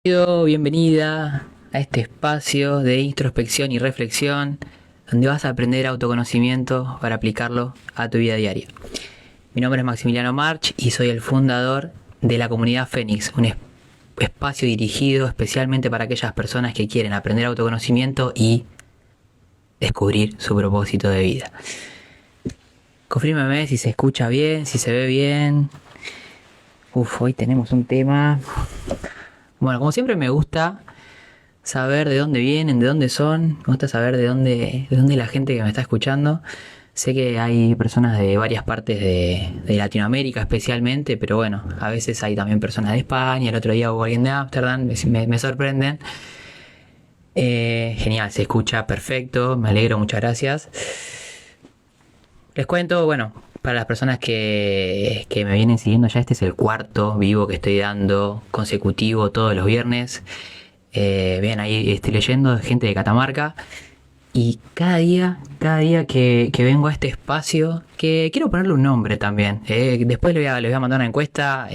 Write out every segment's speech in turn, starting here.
Bienvenida a este espacio de introspección y reflexión donde vas a aprender autoconocimiento para aplicarlo a tu vida diaria. Mi nombre es Maximiliano March y soy el fundador de la comunidad Fénix, un espacio dirigido especialmente para aquellas personas que quieren aprender autoconocimiento y descubrir su propósito de vida. Confírmeme si se escucha bien, si se ve bien. Hoy tenemos un tema. Bueno, como siempre me gusta saber de dónde vienen, de dónde son. Me gusta saber de dónde la gente que me está escuchando. Sé que hay personas de varias partes de Latinoamérica especialmente, pero bueno, a veces hay también personas de España. El otro día hubo alguien de Ámsterdam, me sorprenden. Genial, se escucha perfecto, me alegro, muchas gracias. Les cuento, bueno, para las personas que me vienen siguiendo, ya este es el cuarto vivo que estoy dando consecutivo todos los viernes. Bien, ahí estoy leyendo gente de Catamarca. Y cada día que vengo a este espacio, que quiero ponerle un nombre también. Después les voy a mandar una encuesta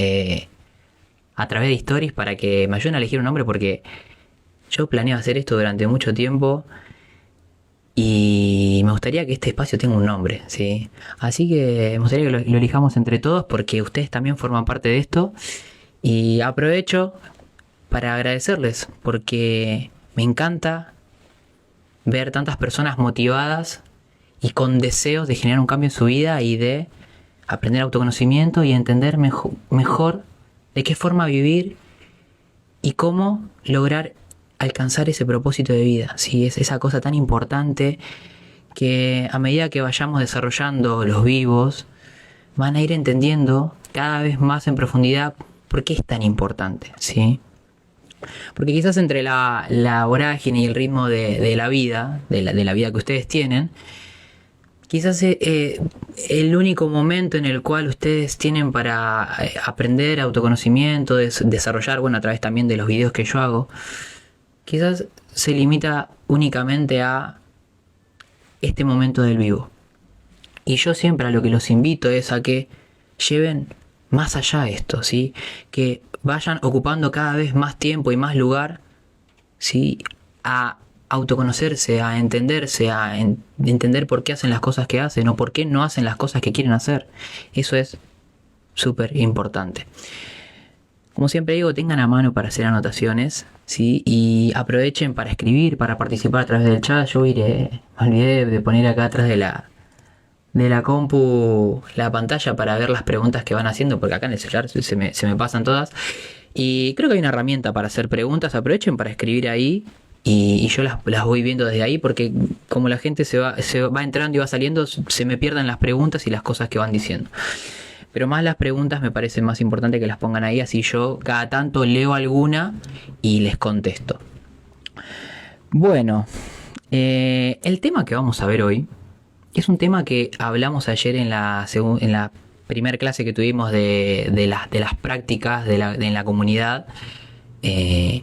a través de stories para que me ayuden a elegir un nombre, porque yo planeo hacer esto durante mucho tiempo. Y me gustaría que este espacio tenga un nombre, ¿sí? Así que me gustaría que lo elijamos entre todos, porque ustedes también forman parte de esto. Y aprovecho para agradecerles, porque me encanta ver tantas personas motivadas y con deseos de generar un cambio en su vida y de aprender autoconocimiento y entender mejor de qué forma vivir y cómo lograr alcanzar ese propósito de vida. Sí, es esa cosa tan importante que a medida que vayamos desarrollando los vivos, van a ir entendiendo cada vez más en profundidad por qué es tan importante, ¿sí? Porque quizás entre la vorágine y el ritmo de la vida, de la vida que ustedes tienen, quizás el único momento en el cual ustedes tienen para aprender autoconocimiento, desarrollar, bueno, a través también de los videos que yo hago, quizás se limita únicamente a este momento del vivo. Y yo siempre a lo que los invito es a que lleven más allá esto, ¿sí? Que vayan ocupando cada vez más tiempo y más lugar, ¿sí? A autoconocerse, a entenderse, a entender por qué hacen las cosas que hacen o por qué no hacen las cosas que quieren hacer. Eso es súper importante. Como siempre digo, tengan a mano para hacer anotaciones, ¿sí? Y aprovechen para escribir, para participar a través del chat. Yo me olvidé de poner acá atrás de la compu la pantalla para ver las preguntas que van haciendo, porque acá en el celular se me pasan todas. Y creo que hay una herramienta para hacer preguntas. Aprovechen para escribir ahí y yo las voy viendo desde ahí, porque como la gente se va entrando y va saliendo, se me pierden las preguntas y las cosas que van diciendo. Pero más las preguntas me parece más importante que las pongan ahí, así yo cada tanto leo alguna y les contesto. Bueno, el tema que vamos a ver hoy es un tema que hablamos ayer en la primera clase que tuvimos de las prácticas en la comunidad, y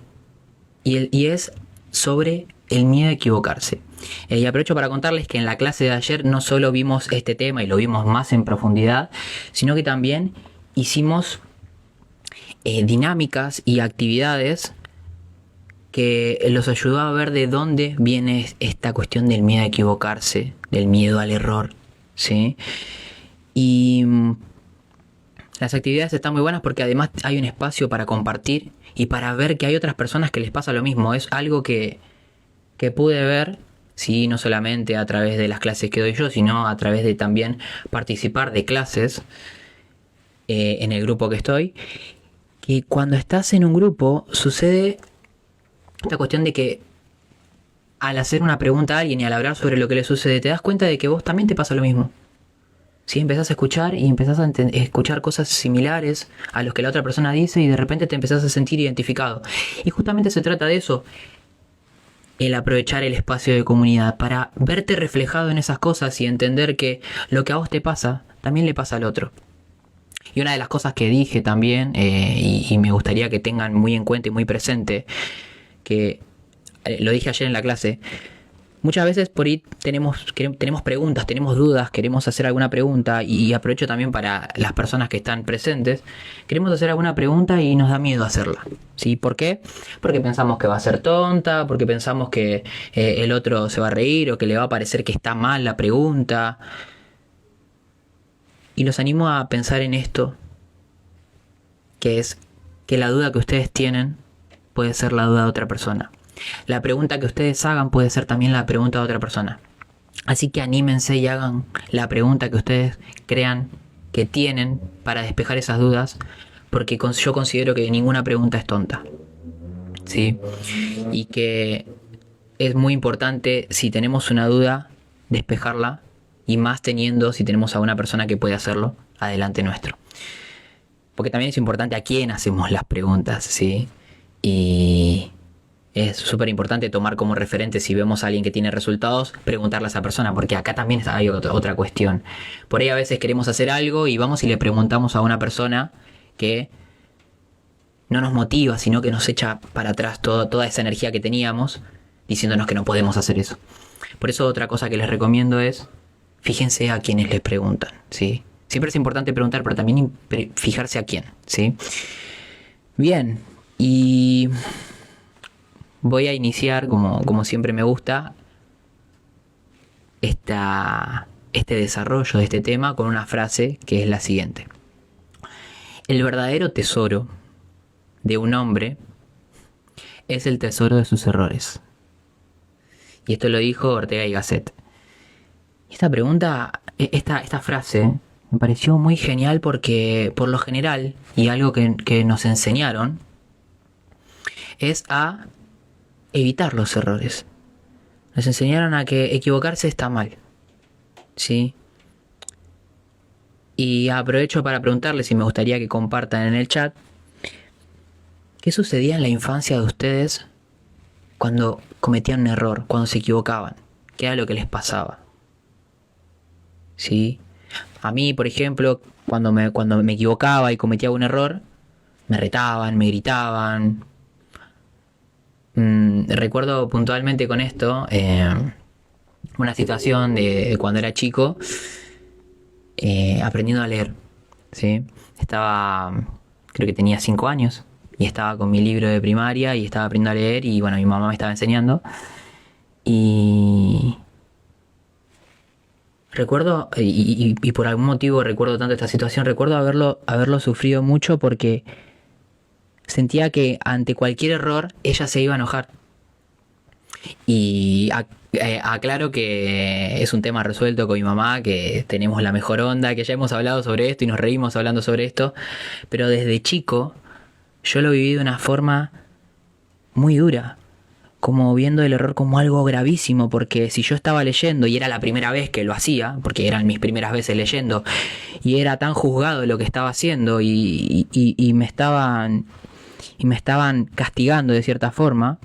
es sobre el miedo a equivocarse. Y aprovecho para contarles que en la clase de ayer no solo vimos este tema y lo vimos más en profundidad, sino que también hicimos dinámicas y actividades que los ayudó a ver de dónde viene esta cuestión del miedo a equivocarse, del miedo al error, ¿sí? Y las actividades están muy buenas porque además hay un espacio para compartir y para ver que hay otras personas que les pasa lo mismo. Es algo que pude ver, sí, no solamente a través de las clases que doy yo, sino a través de también participar de clases en el grupo que estoy. Que cuando estás en un grupo sucede esta cuestión de que al hacer una pregunta a alguien y al hablar sobre lo que le sucede, te das cuenta de que vos también te pasa lo mismo. ¿Sí? Empezás a escuchar y empezás a escuchar cosas similares a lo que la otra persona dice y de repente te empezás a sentir identificado. Y justamente se trata de eso, el aprovechar el espacio de comunidad para verte reflejado en esas cosas y entender que lo que a vos te pasa también le pasa al otro. Y una de las cosas que dije también, y me gustaría que tengan muy en cuenta y muy presente, que lo dije ayer en la clase, Muchas veces por ahí tenemos preguntas, tenemos dudas, queremos hacer alguna pregunta, y aprovecho también para las personas que están presentes, queremos hacer alguna pregunta y nos da miedo hacerla, ¿sí? ¿Por qué? Porque pensamos que va a ser tonta, porque pensamos que el otro se va a reír o que le va a parecer que está mal la pregunta. Y los animo a pensar en esto, que es que la duda que ustedes tienen puede ser la duda de otra persona. La pregunta que ustedes hagan puede ser también la pregunta de otra persona. Así que anímense y hagan la pregunta que ustedes crean que tienen para despejar esas dudas, porque yo considero que ninguna pregunta es tonta, ¿sí? Y que es muy importante, si tenemos una duda, despejarla, y más teniendo, si tenemos a una persona que puede hacerlo adelante nuestro. Porque también es importante a quién hacemos las preguntas, ¿sí? Y es súper importante tomar como referente, si vemos a alguien que tiene resultados, preguntarle a esa persona, porque acá también hay otra cuestión. Por ahí a veces queremos hacer algo y vamos y le preguntamos a una persona que no nos motiva, sino que nos echa para atrás toda esa energía que teníamos, diciéndonos que no podemos hacer eso. Por eso otra cosa que les recomiendo es, fíjense a quienes les preguntan, ¿sí? Siempre es importante preguntar, pero también fijarse a quién, ¿sí? Bien, y voy a iniciar, como siempre me gusta, este desarrollo de este tema con una frase que es la siguiente. El verdadero tesoro de un hombre es el tesoro de sus errores. Y esto lo dijo Ortega y Gasset. Esta pregunta, esta frase, me pareció muy genial porque, por lo general, y algo que nos enseñaron, es a evitar los errores. Nos enseñaron a que equivocarse está mal, ¿sí? Y aprovecho para preguntarles, y me gustaría que compartan en el chat, ¿qué sucedía en la infancia de ustedes cuando cometían un error, cuando se equivocaban? ¿Qué era lo que les pasaba? ¿Sí? A mí, por ejemplo, cuando me equivocaba y cometía un error, me retaban, me gritaban. Recuerdo puntualmente con esto una situación de cuando era chico, aprendiendo a leer, ¿sí? Creo que tenía 5 años y estaba con mi libro de primaria y estaba aprendiendo a leer, y bueno, mi mamá me estaba enseñando, y recuerdo, y por algún motivo recuerdo tanto esta situación, recuerdo haberlo sufrido mucho porque sentía que ante cualquier error ella se iba a enojar. Y aclaro que es un tema resuelto con mi mamá, que tenemos la mejor onda, que ya hemos hablado sobre esto y nos reímos hablando sobre esto, pero desde chico yo lo viví de una forma muy dura, como viendo el error como algo gravísimo, porque si yo estaba leyendo y era la primera vez que lo hacía, porque eran mis primeras veces leyendo, y era tan juzgado lo que estaba haciendo y me estaban castigando de cierta forma,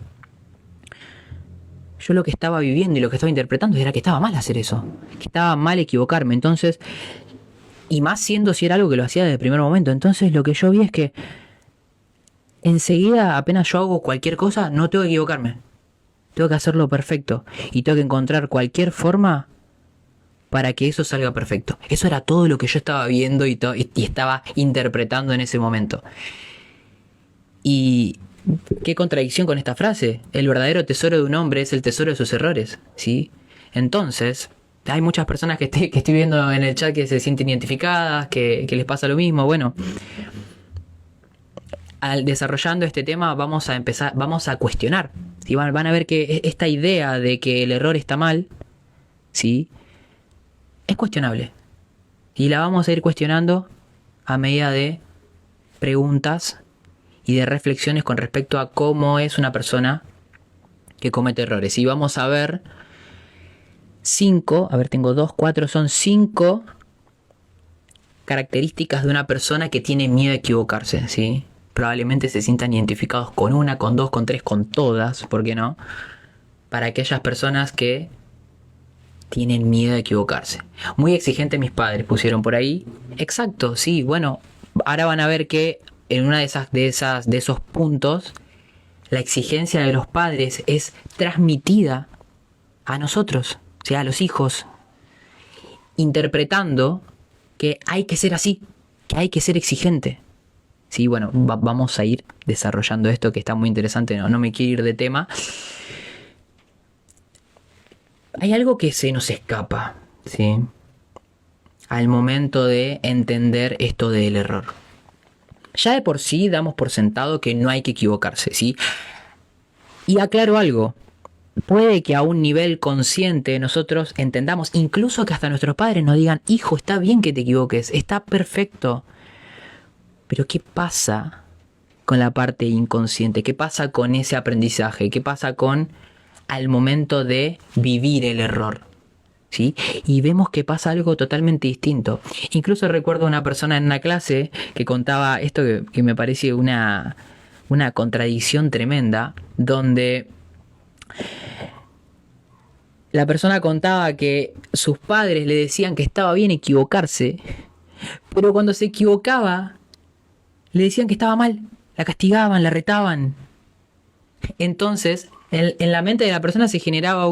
yo lo que estaba viviendo y lo que estaba interpretando era que estaba mal hacer eso, que estaba mal equivocarme. Entonces, y más siendo si era algo que lo hacía desde el primer momento, entonces lo que yo vi es que enseguida, apenas yo hago cualquier cosa, no tengo que equivocarme, tengo que hacerlo perfecto y tengo que encontrar cualquier forma para que eso salga perfecto. Eso era todo lo que yo estaba viendo y estaba interpretando en ese momento. Y qué contradicción con esta frase. El verdadero tesoro de un hombre es el tesoro de sus errores, ¿sí? Entonces, hay muchas personas que estoy viendo en el chat que se sienten identificadas, que les pasa lo mismo. Bueno, al desarrollando este tema vamos a cuestionar, ¿sí? Van a ver que esta idea de que el error está mal, ¿sí?, es cuestionable. Y la vamos a ir cuestionando a medida de preguntas y de reflexiones con respecto a cómo es una persona que comete errores. Y vamos a ver 5, tengo 2, 4, son 5 características de una persona que tiene miedo a equivocarse, ¿sí? Probablemente se sientan identificados con una, con 2, con 3, con todas, ¿por qué no? Para aquellas personas que tienen miedo a equivocarse. Muy exigente mis padres pusieron por ahí. Exacto, sí, bueno, ahora van a ver que en una de esos puntos, la exigencia de los padres es transmitida a nosotros, o sea, a los hijos, interpretando que hay que ser así, que hay que ser exigente. Sí, bueno, vamos a ir desarrollando esto que está muy interesante, no me quiero ir de tema. Hay algo que se nos escapa, ¿sí? Al momento de entender esto del error. Ya de por sí damos por sentado que no hay que equivocarse, ¿sí? Y aclaro algo. Puede que a un nivel consciente nosotros entendamos, incluso que hasta nuestros padres nos digan, hijo, está bien que te equivoques, está perfecto. Pero ¿qué pasa con la parte inconsciente? ¿Qué pasa con ese aprendizaje? ¿Qué pasa con al momento de vivir el error? ¿Sí? Y vemos que pasa algo totalmente distinto. Incluso recuerdo una persona en una clase que contaba esto que me parece una contradicción tremenda, donde la persona contaba que sus padres le decían que estaba bien equivocarse, pero cuando se equivocaba le decían que estaba mal, la castigaban, la retaban. Entonces, en la mente de la persona se generaba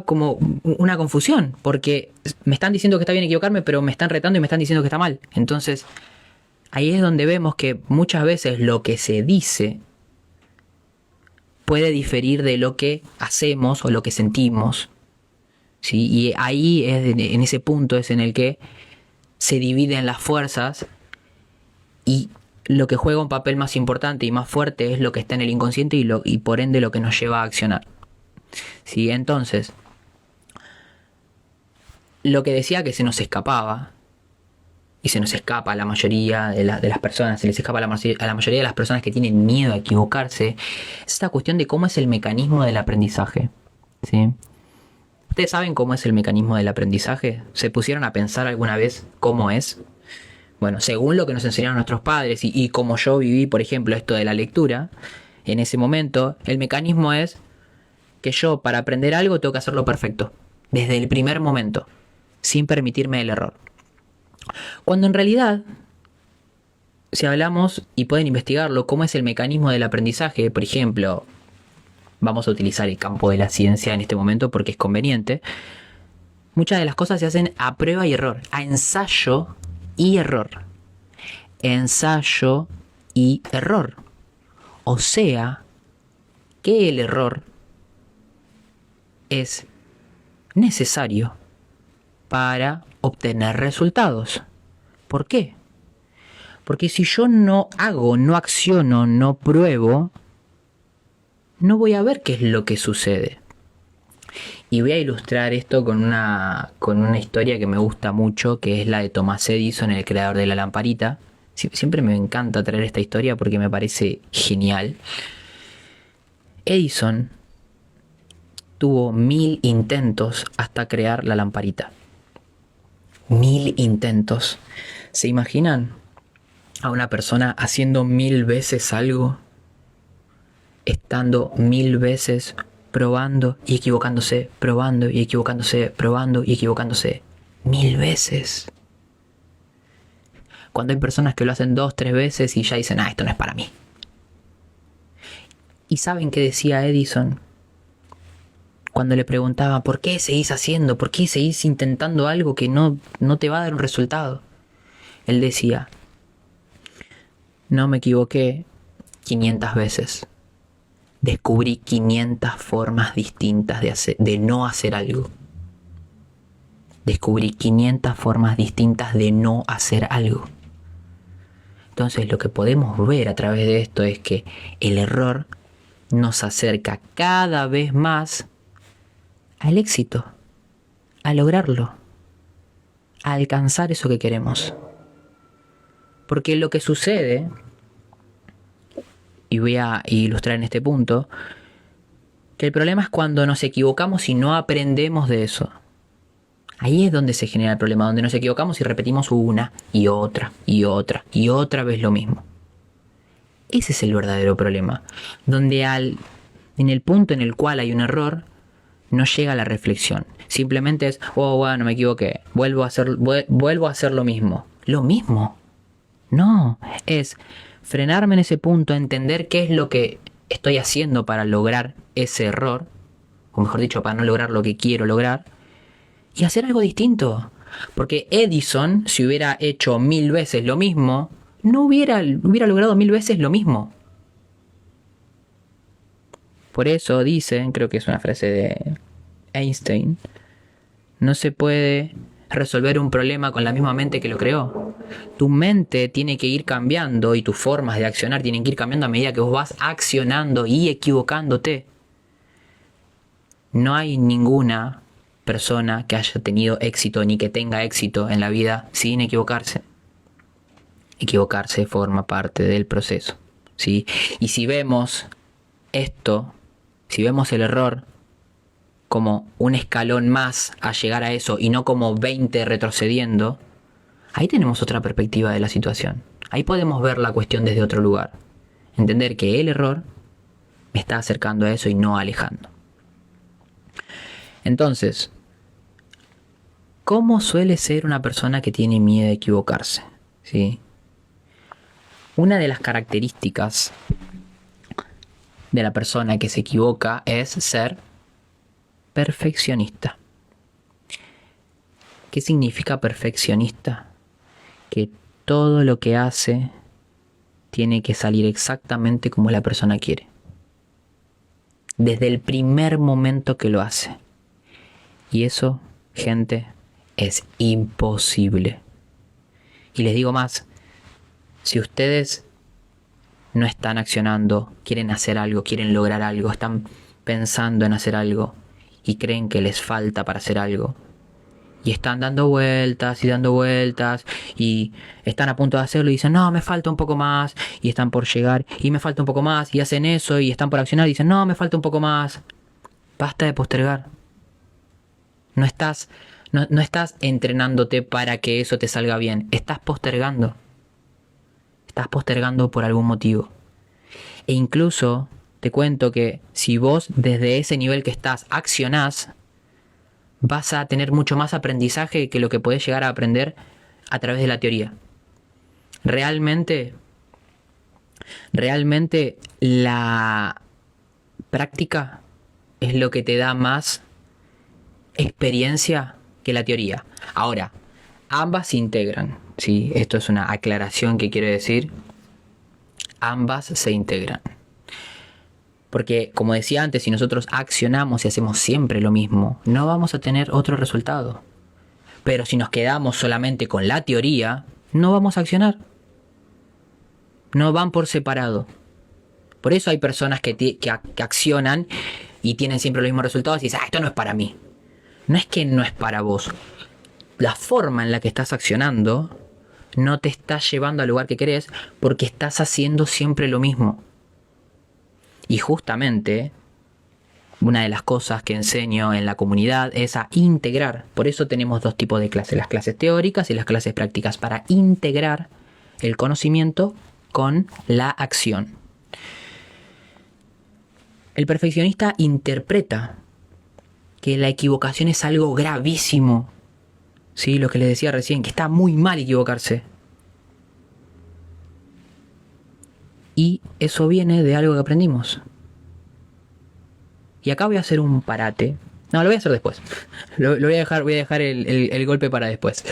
como una confusión, porque me están diciendo que está bien equivocarme, pero me están retando y me están diciendo que está mal. Entonces, ahí es donde vemos que muchas veces lo que se dice puede diferir de lo que hacemos o lo que sentimos, ¿sí? Y ahí en ese punto es en el que se dividen las fuerzas y lo que juega un papel más importante y más fuerte es lo que está en el inconsciente y por ende lo que nos lleva a accionar. ¿Sí? Entonces, lo que decía que se nos escapaba, y se nos escapa a la mayoría de las personas, se les escapa a la mayoría de las personas que tienen miedo a equivocarse, es esta cuestión de cómo es el mecanismo del aprendizaje. ¿Sí? ¿Ustedes saben cómo es el mecanismo del aprendizaje? ¿Se pusieron a pensar alguna vez cómo es? Bueno, según lo que nos enseñaron nuestros padres y como yo viví, por ejemplo, esto de la lectura, en ese momento, el mecanismo es que yo para aprender algo tengo que hacerlo perfecto, desde el primer momento, sin permitirme el error. Cuando en realidad, si hablamos, y pueden investigarlo, cómo es el mecanismo del aprendizaje, por ejemplo, vamos a utilizar el campo de la ciencia en este momento porque es conveniente, muchas de las cosas se hacen a prueba y error, a ensayo y error. Ensayo y error. O sea, que el error es necesario para obtener resultados. ¿Por qué? Porque si yo no hago, no acciono, no pruebo, no voy a ver qué es lo que sucede. Y voy a ilustrar esto con una historia que me gusta mucho, que es la de Thomas Edison, el creador de la lamparita. Siempre me encanta traer esta historia porque me parece genial. Edison tuvo 1000 intentos hasta crear la lamparita. 1000 intentos. ¿Se imaginan a una persona haciendo 1000 veces algo? Estando 1000 veces probando y equivocándose, probando y equivocándose, probando y equivocándose. 1000 veces. Cuando hay personas que lo hacen 2, 3 veces y ya dicen, esto no es para mí. ¿Y saben qué decía Edison? Cuando le preguntaba, ¿por qué seguís haciendo? ¿Por qué seguís intentando algo que no te va a dar un resultado? Él decía, no me equivoqué 500 veces. Descubrí 500 formas distintas de no hacer algo. Descubrí 500 formas distintas de no hacer algo. Entonces lo que podemos ver a través de esto es que el error nos acerca cada vez más al éxito, a lograrlo, a alcanzar eso que queremos. Porque lo que sucede, y voy a ilustrar en este punto, que el problema es cuando nos equivocamos y no aprendemos de eso. Ahí es donde se genera el problema, donde nos equivocamos y repetimos una y otra y otra y otra vez lo mismo. Ese es el verdadero problema, donde en el punto en el cual hay un error, no llega la reflexión. Simplemente es, bueno, me equivoqué, vuelvo a hacer lo mismo. ¿Lo mismo? No, es frenarme en ese punto, entender qué es lo que estoy haciendo para lograr ese error, o mejor dicho, para no lograr lo que quiero lograr, y hacer algo distinto. Porque Edison, si hubiera hecho 1000 veces lo mismo, no hubiera logrado 1000 veces lo mismo. Por eso dicen, creo que es una frase de Einstein, no se puede resolver un problema con la misma mente que lo creó. Tu mente tiene que ir cambiando y tus formas de accionar tienen que ir cambiando a medida que vos vas accionando y equivocándote. No hay ninguna persona que haya tenido éxito ni que tenga éxito en la vida sin equivocarse. Equivocarse forma parte del proceso, ¿sí? Y si vemos esto, si vemos el error como un escalón más a llegar a eso y no como 20 retrocediendo, ahí tenemos otra perspectiva de la situación. Ahí podemos ver la cuestión desde otro lugar. Entender que el error me está acercando a eso y no alejando. Entonces, ¿cómo suele ser una persona que tiene miedo de equivocarse? ¿Sí? Una de las características de la persona que se equivoca es ser perfeccionista. ¿Qué significa perfeccionista? Que todo lo que hace tiene que salir exactamente como la persona quiere. Desde el primer momento que lo hace. Y eso, gente, es imposible. Y les digo más, si ustedes no están accionando, quieren hacer algo, quieren lograr algo, están pensando en hacer algo y creen que les falta para hacer algo, y están dando vueltas y están a punto de hacerlo y dicen, no, me falta un poco más, y están por llegar y me falta un poco más, y hacen eso y están por accionar y dicen, no, me falta un poco más. Basta de postergar. No estás entrenándote para que eso te salga bien. Estás postergando. Estás postergando por algún motivo. E incluso te cuento que si vos desde ese nivel que estás accionás, vas a tener mucho más aprendizaje que lo que podés llegar a aprender a través de la teoría. Realmente la práctica es lo que te da más experiencia que la teoría. Ahora, ambas se integran, ¿sí? Esto es una aclaración que quiero decir. Ambas se integran. Porque, como decía antes, si nosotros accionamos y hacemos siempre lo mismo, no vamos a tener otro resultado. Pero si nos quedamos solamente con la teoría, no vamos a accionar. No van por separado. Por eso hay personas que accionan y tienen siempre los mismos resultados y dicen, esto no es para mí. No es que no es para vos. La forma en la que estás accionando no te está llevando al lugar que querés porque estás haciendo siempre lo mismo. Y justamente una de las cosas que enseño en la comunidad es a integrar. Por eso tenemos dos tipos de clases, las clases teóricas y las clases prácticas, para integrar el conocimiento con la acción. El perfeccionista interpreta que la equivocación es algo gravísimo. ¿Sí? Lo que les decía recién, que está muy mal equivocarse. Y eso viene de algo que aprendimos. Y acá voy a hacer un parate. No, lo voy a hacer después. Lo voy a dejar el golpe para después.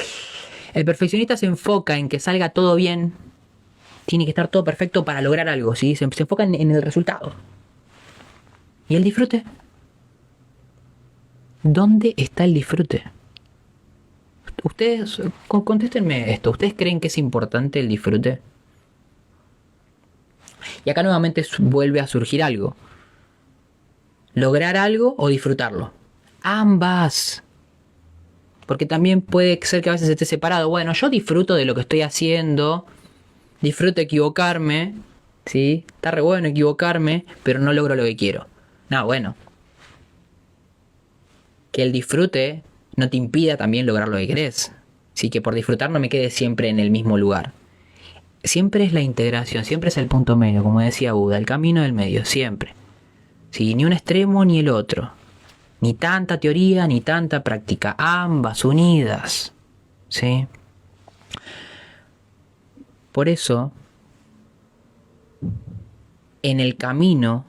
El perfeccionista se enfoca en que salga todo bien. Tiene que estar todo perfecto para lograr algo, ¿sí? Se enfoca en el resultado. ¿Y el disfrute? ¿Dónde está el disfrute? Ustedes, contéstenme esto. ¿Ustedes creen que es importante el disfrute? Y acá nuevamente vuelve a surgir algo. ¿Lograr algo o disfrutarlo? Ambas. Porque también puede ser que a veces esté separado. Bueno, yo disfruto de lo que estoy haciendo. Disfruto equivocarme. ¿Sí? Está re bueno equivocarme, pero no logro lo que quiero. No, bueno. Que el disfrute no te impida también lograr lo que querés. Sí, que por disfrutar no me quede siempre en el mismo lugar. Siempre es la integración, siempre es el punto medio, como decía Buda, el camino del medio, siempre. Sí, ni un extremo ni el otro. Ni tanta teoría ni tanta práctica. Ambas unidas. ¿Sí? Por eso, en el camino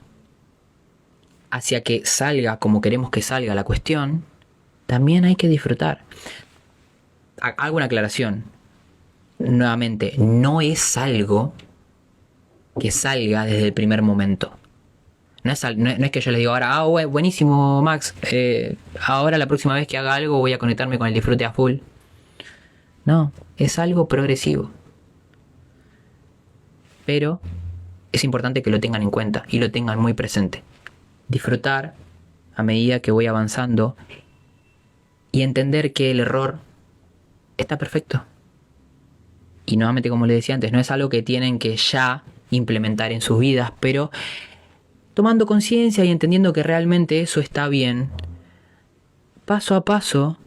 hacia que salga como queremos que salga la cuestión, también hay que disfrutar. Hago una aclaración. Nuevamente, no es algo que salga desde el primer momento. No es que yo les digo ahora, buenísimo Max, ahora la próxima vez que haga algo voy a conectarme con el disfrute a full. No, es algo progresivo. Pero es importante que lo tengan en cuenta y lo tengan muy presente. Disfrutar a medida que voy avanzando y entender que el error está perfecto. Y nuevamente, como les decía antes, no es algo que tienen que ya implementar en sus vidas, pero tomando conciencia y entendiendo que realmente eso está bien, paso a paso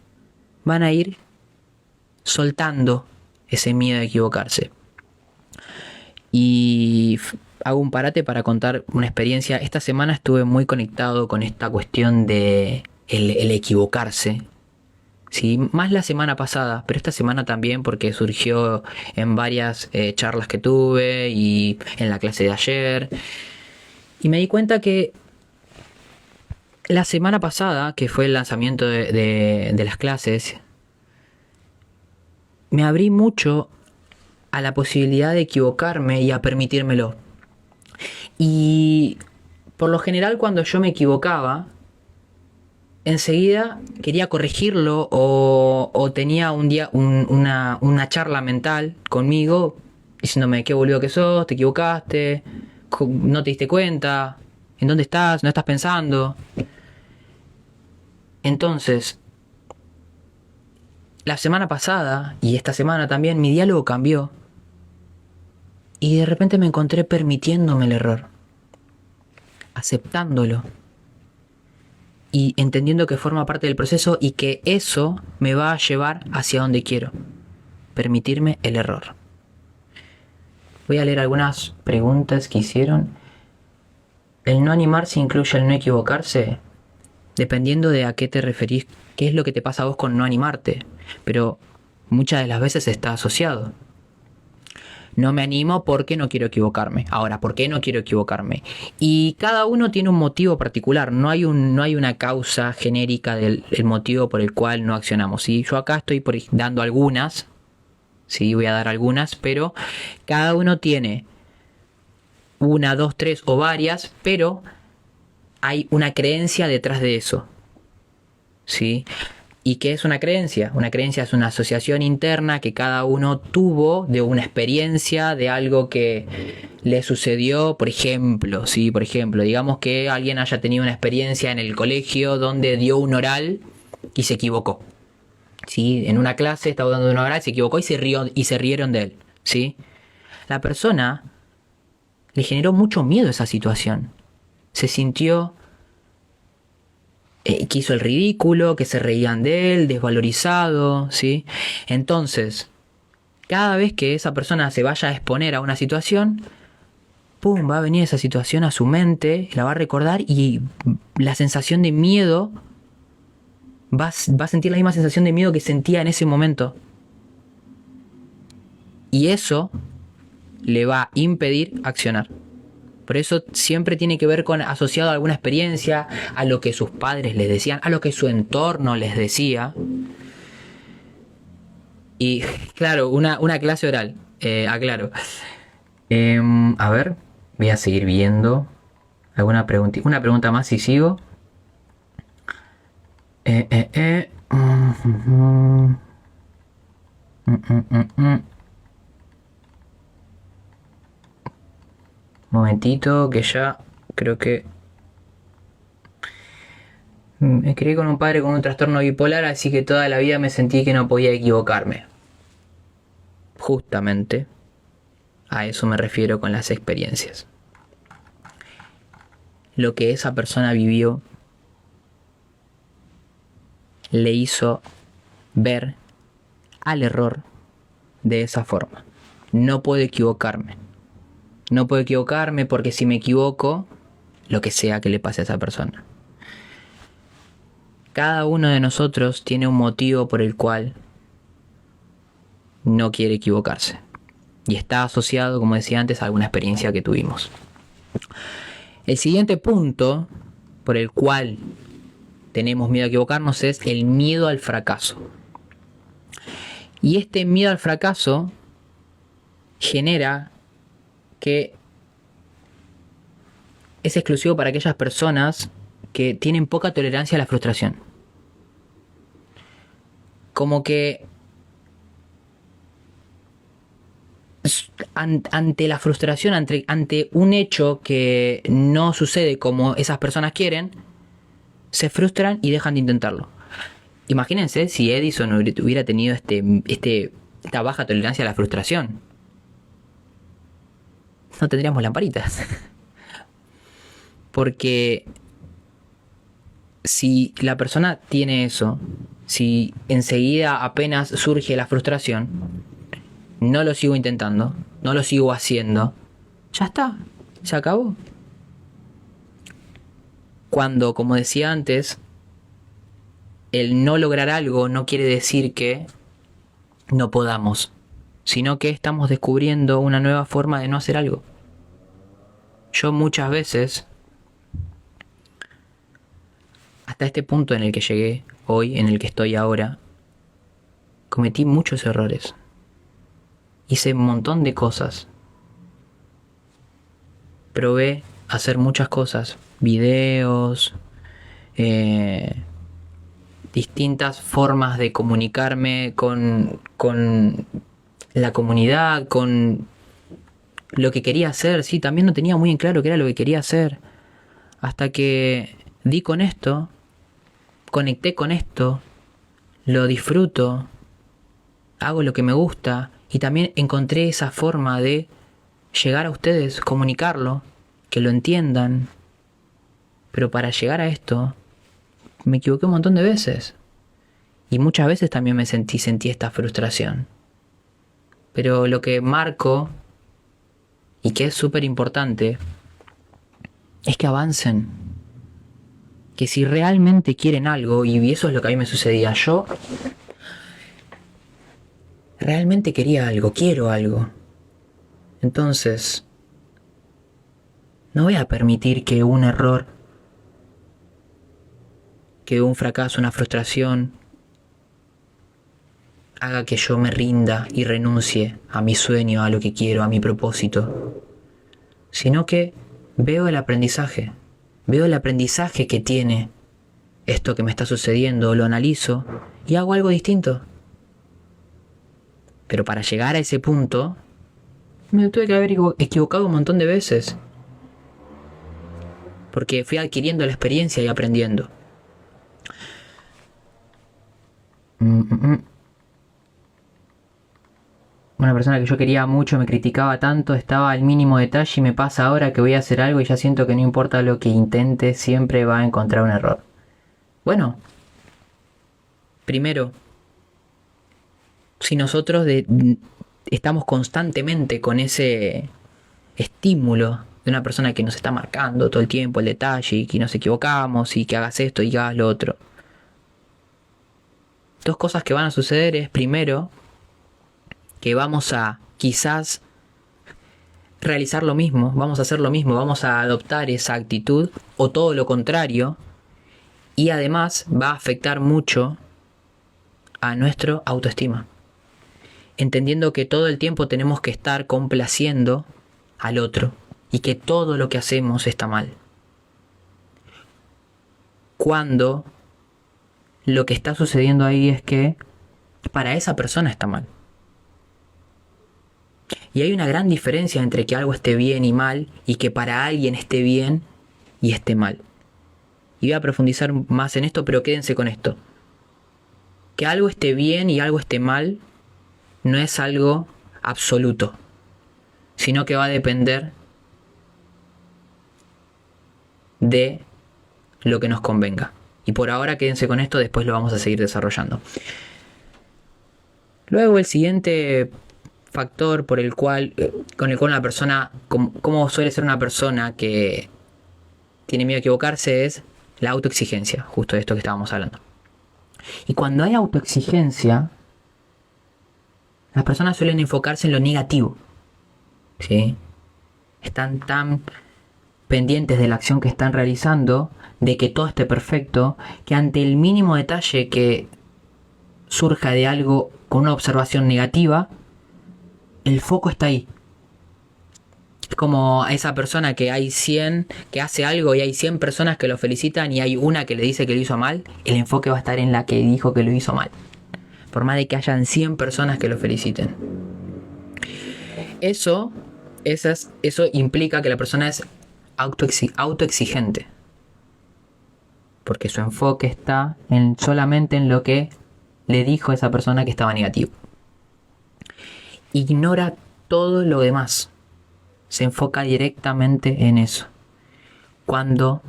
van a ir soltando ese miedo a equivocarse. Y hago un parate para contar una experiencia. Esta semana estuve muy conectado con esta cuestión de el equivocarse. Sí, más la semana pasada, pero esta semana también porque surgió en varias charlas que tuve y en la clase de ayer. Y me di cuenta que la semana pasada, que fue el lanzamiento de las clases, me abrí mucho a la posibilidad de equivocarme y a permitírmelo. Y por lo general cuando yo me equivocaba, enseguida quería corregirlo o tenía un día una charla mental conmigo diciéndome qué boludo que sos, te equivocaste, no te diste cuenta, ¿en dónde estás? ¿No estás pensando? Entonces, la semana pasada y esta semana también mi diálogo cambió y de repente me encontré permitiéndome el error, aceptándolo y entendiendo que forma parte del proceso y que eso me va a llevar hacia donde quiero. Permitirme el error. Voy a leer algunas preguntas que hicieron. ¿El no animarse incluye el no equivocarse? Dependiendo de a qué te referís, qué es lo que te pasa a vos con no animarte. Pero muchas de las veces está asociado. No me animo porque no quiero equivocarme. Ahora, ¿por qué no quiero equivocarme? Y cada uno tiene un motivo particular. No hay una causa genérica del motivo por el cual no accionamos. ¿Sí? Yo acá estoy dando algunas. Sí, voy a dar algunas. Pero cada uno tiene una, dos, tres o varias. Pero hay una creencia detrás de eso. ¿Sí? ¿Y qué es una creencia? Una creencia es una asociación interna que cada uno tuvo de una experiencia, de algo que le sucedió, por ejemplo, ¿sí? Por ejemplo, digamos que alguien haya tenido una experiencia en el colegio donde dio un oral y se equivocó. ¿Sí? En una clase estaba dando un oral, se equivocó y se rieron de él. ¿Sí? La persona le generó mucho miedo a esa situación. Se sintió que hizo el ridículo, que se reían de él, desvalorizado, ¿sí? Entonces, cada vez que esa persona se vaya a exponer a una situación, ¡pum!, va a venir esa situación a su mente, la va a recordar y la sensación de miedo, va a sentir la misma sensación de miedo que sentía en ese momento. Y eso le va a impedir accionar. Por eso siempre tiene que ver con asociado a alguna experiencia, a lo que sus padres les decían, a lo que su entorno les decía. Y claro, una clase oral, aclaro. A ver, voy a seguir viendo alguna pregunta. Una pregunta más y sigo. Momentito, que ya creo que me crié con un padre con un trastorno bipolar, así que toda la vida me sentí que no podía equivocarme. Justamente a eso me refiero con las experiencias. Lo que esa persona vivió le hizo ver al error de esa forma. No puedo equivocarme. No puedo equivocarme porque si me equivoco, lo que sea que le pase a esa persona. Cada uno de nosotros tiene un motivo por el cual no quiere equivocarse. Y está asociado, como decía antes, a alguna experiencia que tuvimos. El siguiente punto por el cual tenemos miedo a equivocarnos es el miedo al fracaso. Y este miedo al fracaso genera que es exclusivo para aquellas personas que tienen poca tolerancia a la frustración. Como que ante la frustración, ante un hecho que no sucede como esas personas quieren, se frustran y dejan de intentarlo. Imagínense si Edison hubiera tenido esta baja tolerancia a la frustración. No tendríamos lamparitas. Porque si la persona tiene eso, si enseguida apenas surge la frustración, no lo sigo intentando, no lo sigo haciendo, ya está, se acabó. Cuando, como decía antes, el no lograr algo no quiere decir que no podamos, sino que estamos descubriendo una nueva forma de no hacer algo. Yo muchas veces, hasta este punto en el que llegué hoy, en el que estoy ahora, cometí muchos errores. Hice un montón de cosas. Probé hacer muchas cosas, videos, distintas formas de comunicarme con la comunidad, con lo que quería hacer. Sí, también no tenía muy en claro qué era lo que quería hacer. Hasta que di con esto, conecté con esto, lo disfruto, hago lo que me gusta y también encontré esa forma de llegar a ustedes, comunicarlo, que lo entiendan. Pero para llegar a esto me equivoqué un montón de veces. Y muchas veces también me sentí esta frustración. Pero lo que marco, y que es súper importante, es que avancen. Que si realmente quieren algo, y eso es lo que a mí me sucedía, yo realmente quería algo, quiero algo. Entonces, no voy a permitir que un error, que un fracaso, una frustración, haga que yo me rinda y renuncie a mi sueño, a lo que quiero, a mi propósito. Sino que veo el aprendizaje que tiene esto que me está sucediendo, lo analizo y hago algo distinto. Pero para llegar a ese punto, me tuve que haber equivocado un montón de veces. Porque fui adquiriendo la experiencia y aprendiendo. Una persona que yo quería mucho me criticaba tanto, estaba al mínimo detalle y me pasa ahora que voy a hacer algo y ya siento que no importa lo que intente, siempre va a encontrar un error. Bueno, primero, si nosotros estamos constantemente con ese estímulo de una persona que nos está marcando todo el tiempo el detalle y que nos equivocamos y que hagas esto y que hagas lo otro, dos cosas que van a suceder es, primero, que vamos a quizás realizar lo mismo, vamos a hacer lo mismo, vamos a adoptar esa actitud o todo lo contrario, y además va a afectar mucho a nuestra autoestima, entendiendo que todo el tiempo tenemos que estar complaciendo al otro y que todo lo que hacemos está mal, cuando lo que está sucediendo ahí es que para esa persona está mal. Y hay una gran diferencia entre que algo esté bien y mal y que para alguien esté bien y esté mal. Y voy a profundizar más en esto, pero quédense con esto. Que algo esté bien y algo esté mal no es algo absoluto, sino que va a depender de lo que nos convenga. Y por ahora quédense con esto, después lo vamos a seguir desarrollando. Luego el siguiente factor con el cual una persona, como suele ser una persona que tiene miedo a equivocarse, es la autoexigencia, justo de esto que estábamos hablando. Y cuando hay autoexigencia, las personas suelen enfocarse en lo negativo, ¿sí? Están tan pendientes de la acción que están realizando, de que todo esté perfecto, que ante el mínimo detalle que surja de algo con una observación negativa, el foco está ahí. Es como a esa persona que hay 100 que hace algo y hay 100 personas que lo felicitan y hay una que le dice que lo hizo mal, el enfoque va a estar en la que dijo que lo hizo mal. Por más de que hayan 100 personas que lo feliciten. Eso implica que la persona es autoexigente. Porque su enfoque está solamente en lo que le dijo esa persona que estaba negativo. Ignora todo lo demás. Se enfoca directamente en eso. Cuando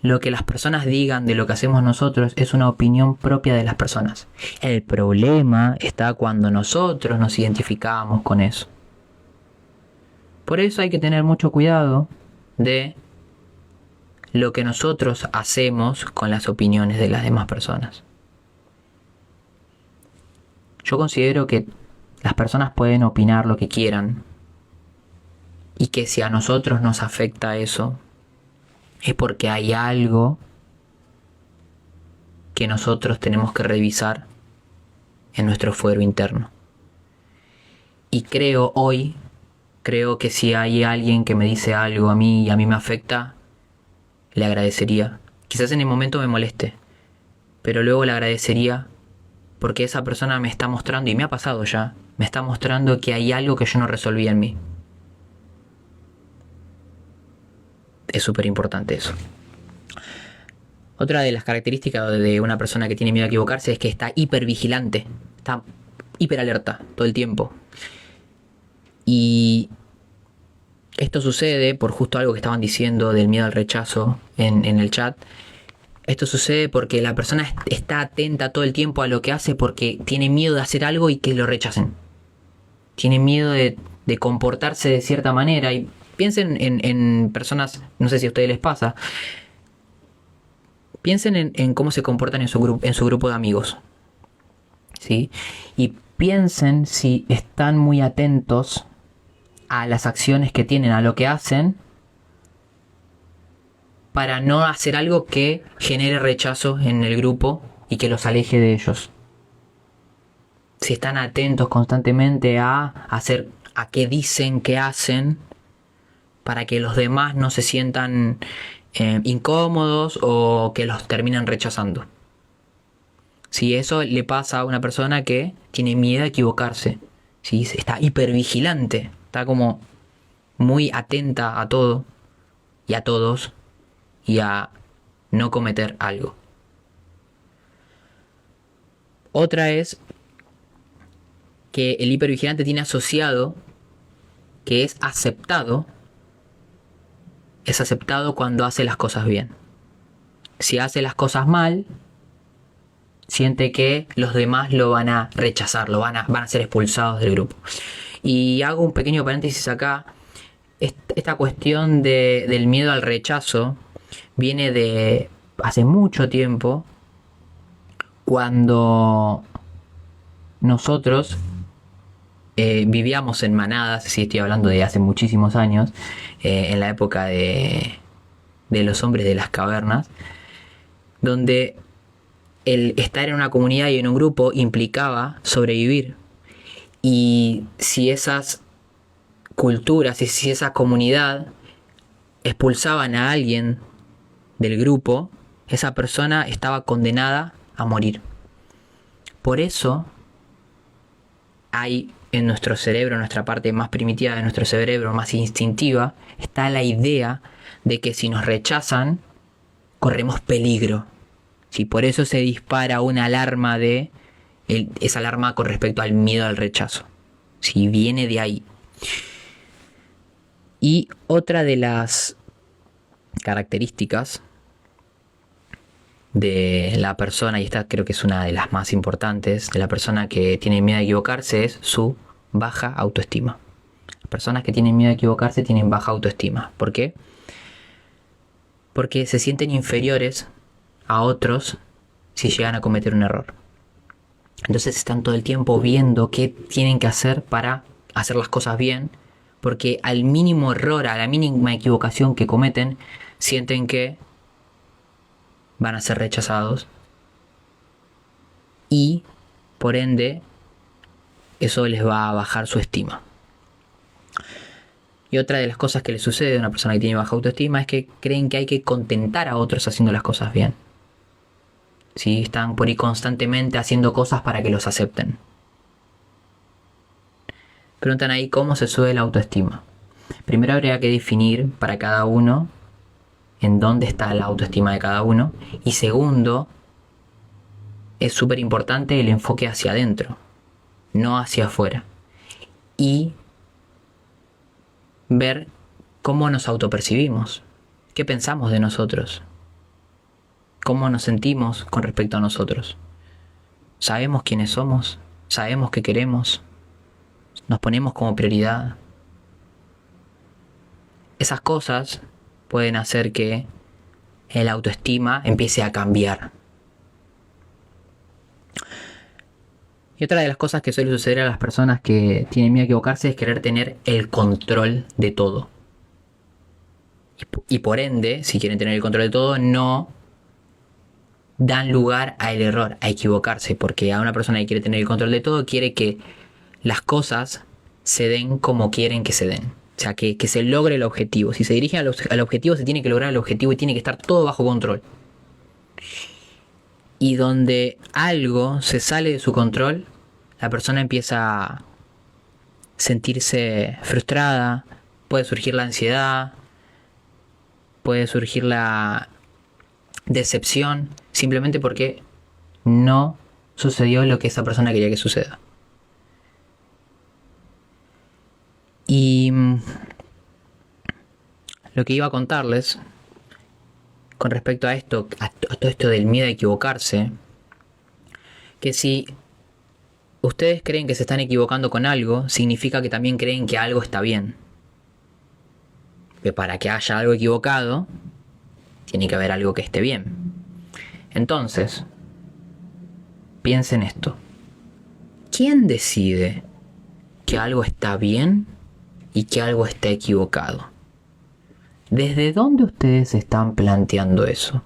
lo que las personas digan de lo que hacemos nosotros es una opinión propia de las personas. El problema está cuando nosotros nos identificamos con eso. Por eso hay que tener mucho cuidado de lo que nosotros hacemos con las opiniones de las demás personas. Yo considero que las personas pueden opinar lo que quieran y que si a nosotros nos afecta eso, es porque hay algo que nosotros tenemos que revisar en nuestro fuero interno. Y creo que si hay alguien que me dice algo a mí y a mí me afecta, le agradecería. Quizás en el momento me moleste, pero luego le agradecería porque esa persona me está mostrando, y me ha pasado ya, me está mostrando que hay algo que yo no resolví en mí. Es súper importante eso. Otra de las características de una persona que tiene miedo a equivocarse es que está hipervigilante, está hiperalerta todo el tiempo. Y esto sucede por justo algo que estaban diciendo del miedo al rechazo en el chat. Esto sucede porque la persona está atenta todo el tiempo a lo que hace porque tiene miedo de hacer algo y que lo rechacen. Tiene miedo de comportarse de cierta manera. Y piensen en personas, no sé si a ustedes les pasa, piensen en cómo se comportan en su grupo de amigos, ¿sí? Y piensen si están muy atentos a las acciones que tienen, a lo que hacen, para no hacer algo que genere rechazo en el grupo y que los aleje de ellos. Si están atentos constantemente a qué dicen, qué hacen, para que los demás no se sientan incómodos o que los terminan rechazando. Si eso le pasa a una persona que tiene miedo a equivocarse, ¿sí? Está hipervigilante, está como muy atenta a todo y a todos y a no cometer algo. Otra es que el hipervigilante tiene asociado que es aceptado cuando hace las cosas bien. Si hace las cosas mal, siente que los demás lo van a rechazar, van a ser expulsados del grupo. Y hago un pequeño paréntesis acá. Esta cuestión del miedo al rechazo viene de hace mucho tiempo, cuando nosotros vivíamos en manadas. Sí, estoy hablando de hace muchísimos años, en la época de los hombres de las cavernas, donde el estar en una comunidad y en un grupo implicaba sobrevivir. Y si esas culturas y si esa comunidad expulsaban a alguien del grupo, esa persona estaba condenada a morir. Por eso hay en nuestro cerebro, en nuestra parte más primitiva de nuestro cerebro, más instintiva, está la idea de que si nos rechazan, corremos peligro. ¿Sí? Por eso se dispara una alarma esa alarma con respecto al miedo al rechazo. ¿Sí? Viene de ahí. Y otra de las características de la persona, y esta creo que es una de las más importantes, de la persona que tiene miedo a equivocarse, es su baja autoestima. Las personas que tienen miedo a equivocarse tienen baja autoestima. ¿Por qué? Porque se sienten inferiores a otros si llegan a cometer un error. Entonces están todo el tiempo viendo qué tienen que hacer para hacer las cosas bien, Porque al mínimo error, a la mínima equivocación que cometen, sienten que van a ser rechazados y, por ende, eso les va a bajar su estima. Y otra de las cosas que le sucede a una persona que tiene baja autoestima es que creen que hay que contentar a otros haciendo las cosas bien. ¿Sí? Están por ahí constantemente haciendo cosas para que los acepten. Preguntan ahí cómo se sube la autoestima. Primero habría que definir para cada uno en dónde está la autoestima de cada uno. Y segundo, es súper importante el enfoque hacia adentro, no hacia afuera. Y ver cómo nos autopercibimos, qué pensamos de nosotros, cómo nos sentimos con respecto a nosotros. ¿Sabemos quiénes somos? ¿Sabemos qué queremos? ¿Nos ponemos como prioridad? Esas cosas pueden hacer que el autoestima empiece a cambiar. Y otra de las cosas que suele suceder a las personas que tienen miedo a equivocarse es querer tener el control de todo. Y por ende, si quieren tener el control de todo, no dan lugar al error, a equivocarse. Porque a una persona que quiere tener el control de todo, quiere que las cosas se den como quieren que se den. O sea, que se logre el objetivo. Si se dirigen al objetivo, se tiene que lograr el objetivo y tiene que estar todo bajo control. Y donde algo se sale de su control, la persona empieza a sentirse frustrada, puede surgir la ansiedad, puede surgir la decepción, simplemente porque no sucedió lo que esa persona quería que suceda. Y lo que iba a contarles con respecto a esto, a todo esto del miedo a equivocarse, que si ustedes creen que se están equivocando con algo, significa que también creen que algo está bien. Que para que haya algo equivocado, tiene que haber algo que esté bien. Entonces, piensen esto. ¿Quién decide que algo está bien y que algo está equivocado? ¿Desde dónde ustedes están planteando eso?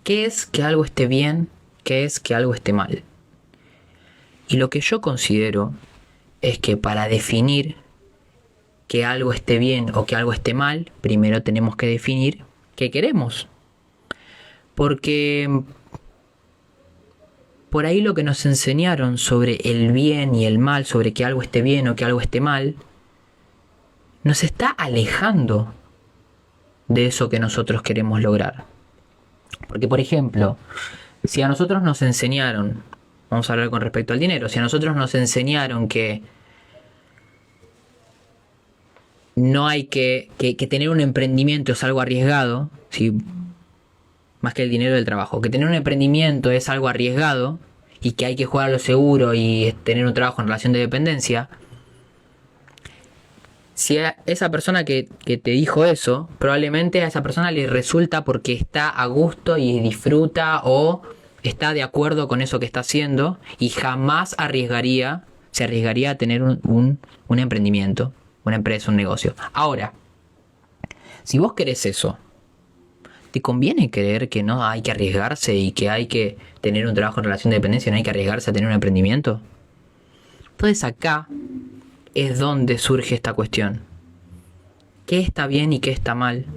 ¿Qué es que algo esté bien? ¿Qué es que algo esté mal? Y lo que yo considero es que para definir que algo esté bien o que algo esté mal, primero tenemos que definir qué queremos. Porque por ahí lo que nos enseñaron sobre el bien y el mal, sobre que algo esté bien o que algo esté mal, nos está alejando de eso que nosotros queremos lograr. Porque, por ejemplo, si a nosotros nos enseñaron, vamos a hablar con respecto al dinero, si a nosotros nos enseñaron que no hay que tener un emprendimiento es algo arriesgado, ¿sí? Más que el dinero del trabajo, que tener un emprendimiento es algo arriesgado y que hay que jugar a lo seguro y tener un trabajo en relación de dependencia. Si a esa persona que te dijo eso, probablemente a esa persona le resulta porque está a gusto y disfruta o está de acuerdo con eso que está haciendo y jamás se arriesgaría a tener un emprendimiento, una empresa, un negocio. Ahora, si vos querés eso, ¿te conviene creer que no hay que arriesgarse y que hay que tener un trabajo en relación de dependencia y no hay que arriesgarse a tener un emprendimiento? Entonces acá es donde surge esta cuestión. ¿Qué está bien y qué está mal?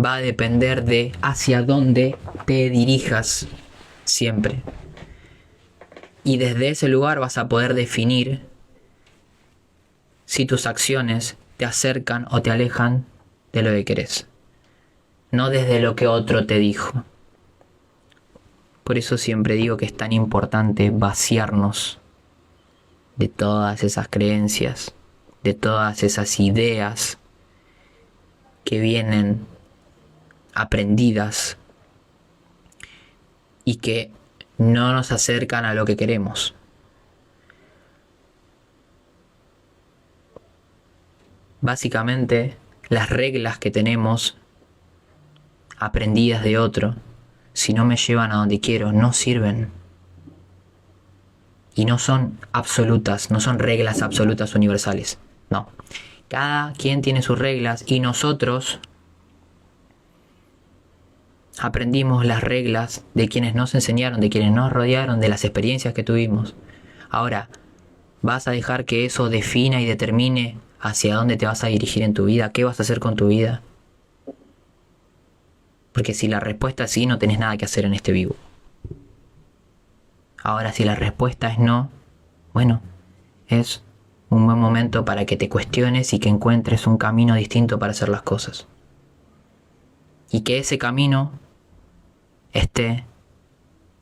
Va a depender de hacia dónde te dirijas siempre. Y desde ese lugar vas a poder definir si tus acciones te acercan o te alejan de lo que querés. No desde lo que otro te dijo. Por eso siempre digo que es tan importante vaciarnos de todas esas creencias, de todas esas ideas que vienen aprendidas y que no nos acercan a lo que queremos. Básicamente, las reglas que tenemos aprendidas de otro, si no me llevan a donde quiero, no sirven. Y no son absolutas, no son reglas absolutas universales. No. Cada quien tiene sus reglas y nosotros aprendimos las reglas de quienes nos enseñaron, de quienes nos rodearon, de las experiencias que tuvimos. Ahora, ¿vas a dejar que eso defina y determine hacia dónde te vas a dirigir en tu vida? ¿Qué vas a hacer con tu vida? Porque si la respuesta es sí, no tenés nada que hacer en este vivo. Ahora, si la respuesta es no, bueno, es un buen momento para que te cuestiones y que encuentres un camino distinto para hacer las cosas. Y que ese camino esté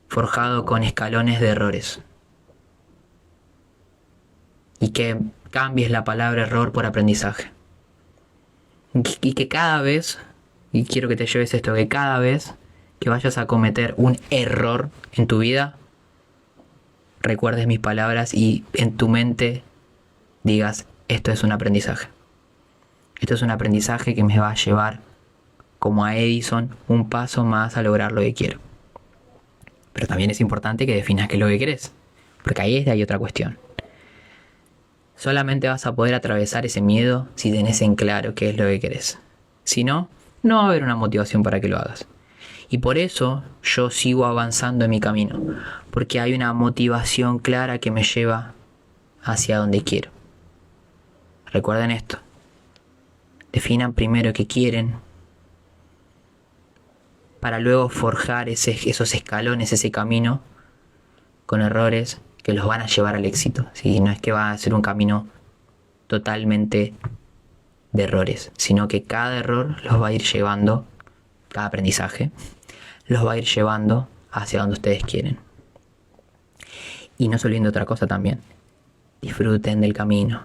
forjado con escalones de errores. Y que cambies la palabra error por aprendizaje. Y que cada vez, y quiero que te lleves esto, que cada vez que vayas a cometer un error en tu vida, recuerdes mis palabras y en tu mente digas, esto es un aprendizaje. Esto es un aprendizaje que me va a llevar, como a Edison, un paso más a lograr lo que quiero. Pero también es importante que definas qué es lo que querés, porque ahí hay otra cuestión. Solamente vas a poder atravesar ese miedo si tenés en claro qué es lo que querés. Si no, no va a haber una motivación para que lo hagas. Y por eso yo sigo avanzando en mi camino, porque hay una motivación clara que me lleva hacia donde quiero. Recuerden esto. Definan primero qué quieren, para luego forjar esos escalones, ese camino, con errores que los van a llevar al éxito. ¿Sí? No es que va a ser un camino totalmente de errores, sino que cada error los va a ir llevando, cada aprendizaje, los va a ir llevando hacia donde ustedes quieren. Y no se olviden de otra cosa también. Disfruten del camino.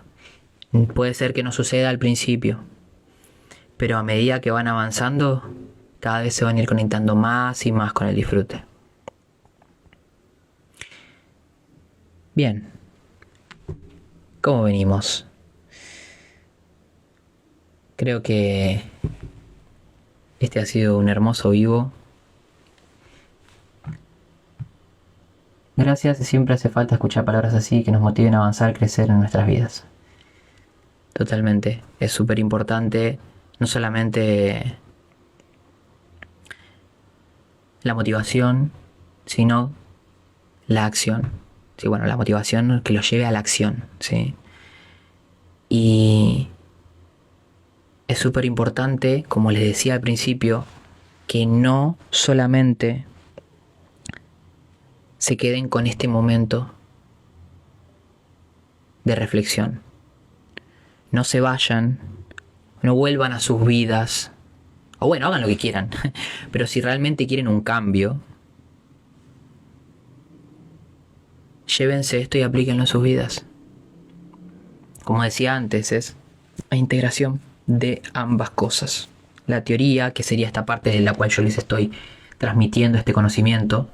Puede ser que no suceda al principio, pero a medida que van avanzando, cada vez se van a ir conectando más y más con el disfrute. Bien. ¿Cómo venimos? Creo que este ha sido un hermoso vivo. Gracias, siempre hace falta escuchar palabras así que nos motiven a avanzar, crecer en nuestras vidas. Totalmente, es súper importante, no solamente la motivación, sino la acción. Sí, bueno, la motivación que los lleve a la acción, ¿sí? Y es súper importante, como les decía al principio, que no solamente se queden con este momento de reflexión. No se vayan, no vuelvan a sus vidas, o bueno, hagan lo que quieran, pero si realmente quieren un cambio, llévense esto y aplíquenlo en sus vidas. Como decía antes, es la integración de ambas cosas. La teoría, que sería esta parte de la cual yo les estoy transmitiendo este conocimiento,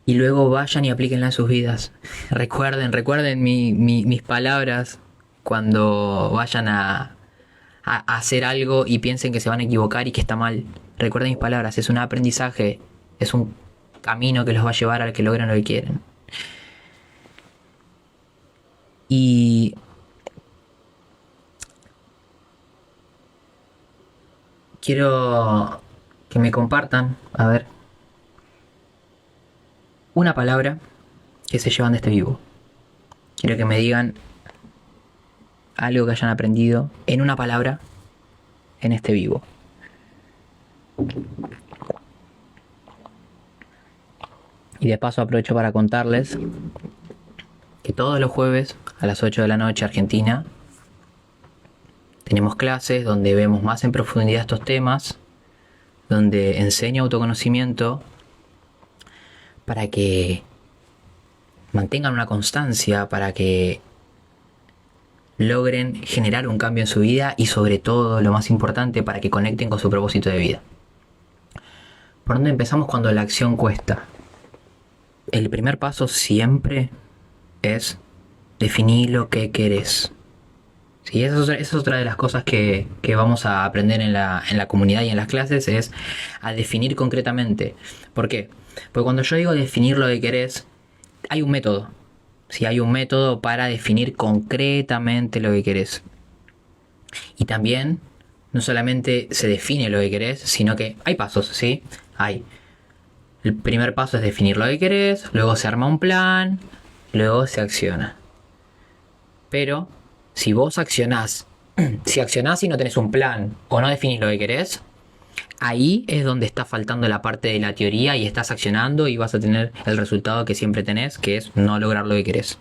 y luego vayan y aplíquenla en sus vidas. Recuerden mis palabras cuando vayan a hacer algo y piensen que se van a equivocar y que está mal. Recuerden mis palabras, es un aprendizaje, es un camino que los va a llevar al que logren lo que quieren. Y quiero que me compartan, a ver, una palabra que se llevan de este vivo. Quiero que me digan algo que hayan aprendido en una palabra en este vivo. Y de paso aprovecho para contarles que todos los jueves a las 8 de la noche Argentina tenemos clases donde vemos más en profundidad estos temas, donde enseño autoconocimiento para que mantengan una constancia, para que logren generar un cambio en su vida y sobre todo, lo más importante, para que conecten con su propósito de vida. ¿Por dónde empezamos cuando la acción cuesta? El primer paso siempre es definir lo que querés. Sí, esa es otra de las cosas que vamos a aprender en la comunidad y en las clases, es a definir concretamente. ¿Por qué? Porque cuando yo digo definir lo que querés, hay un método. Si hay un método para definir concretamente lo que querés. Y también no solamente se define lo que querés, sino que hay pasos, ¿sí? El primer paso es definir lo que querés, luego se arma un plan, luego se acciona. Pero si vos accionás, si accionás y no tenés un plan o no definís lo que querés, ahí es donde está faltando la parte de la teoría y estás accionando y vas a tener el resultado que siempre tenés, que es no lograr lo que querés.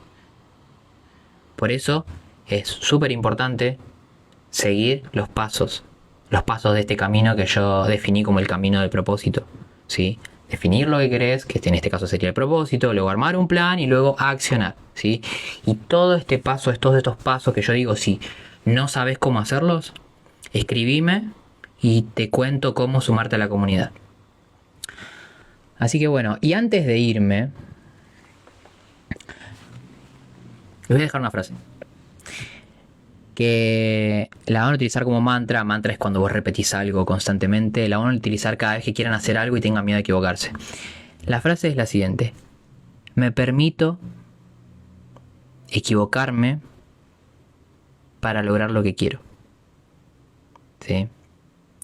Por eso es súper importante seguir los pasos de este camino que yo definí como el camino del propósito, ¿sí? Definir lo que querés, que en este caso sería el propósito, luego armar un plan y luego accionar, ¿sí? Y todo este paso, todos estos pasos que yo digo, si no sabes cómo hacerlos, escribime y te cuento cómo sumarte a la comunidad. Así que bueno, y antes de irme, les voy a dejar una frase que la van a utilizar como mantra. Mantra es cuando vos repetís algo constantemente. La van a utilizar cada vez que quieran hacer algo y tengan miedo de equivocarse. La frase es la siguiente: me permito equivocarme para lograr lo que quiero. ¿Sí?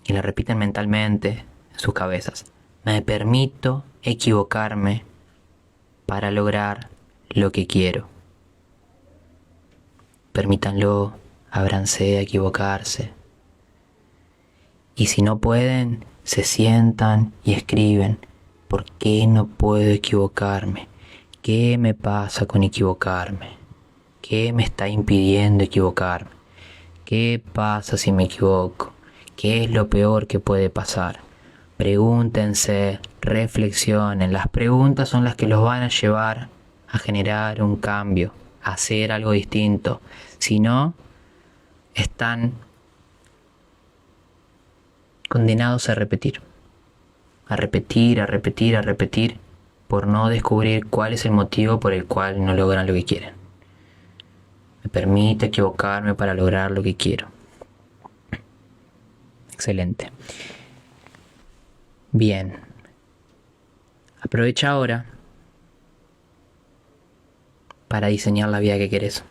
Y la repiten mentalmente en sus cabezas. Me permito equivocarme para lograr lo que quiero. Permítanlo, ábranse a equivocarse. Y si no pueden, se sientan y escriben: ¿por qué no puedo equivocarme? ¿Qué me pasa con equivocarme? ¿Qué me está impidiendo equivocarme? ¿Qué pasa si me equivoco? ¿Qué es lo peor que puede pasar? Pregúntense, reflexionen. Las preguntas son las que los van a llevar a generar un cambio, a hacer algo distinto. Si no, están condenados a repetir, por no descubrir cuál es el motivo por el cual no logran lo que quieren. Me permite equivocarme para lograr lo que quiero. Excelente. Bien. Aprovecha ahora para diseñar la vida que querés.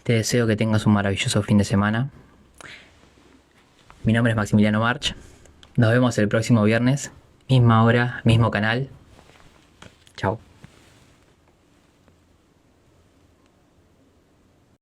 Te deseo que tengas un maravilloso fin de semana. Mi nombre es Maximiliano March. Nos vemos el próximo viernes, misma hora, mismo canal. Chao.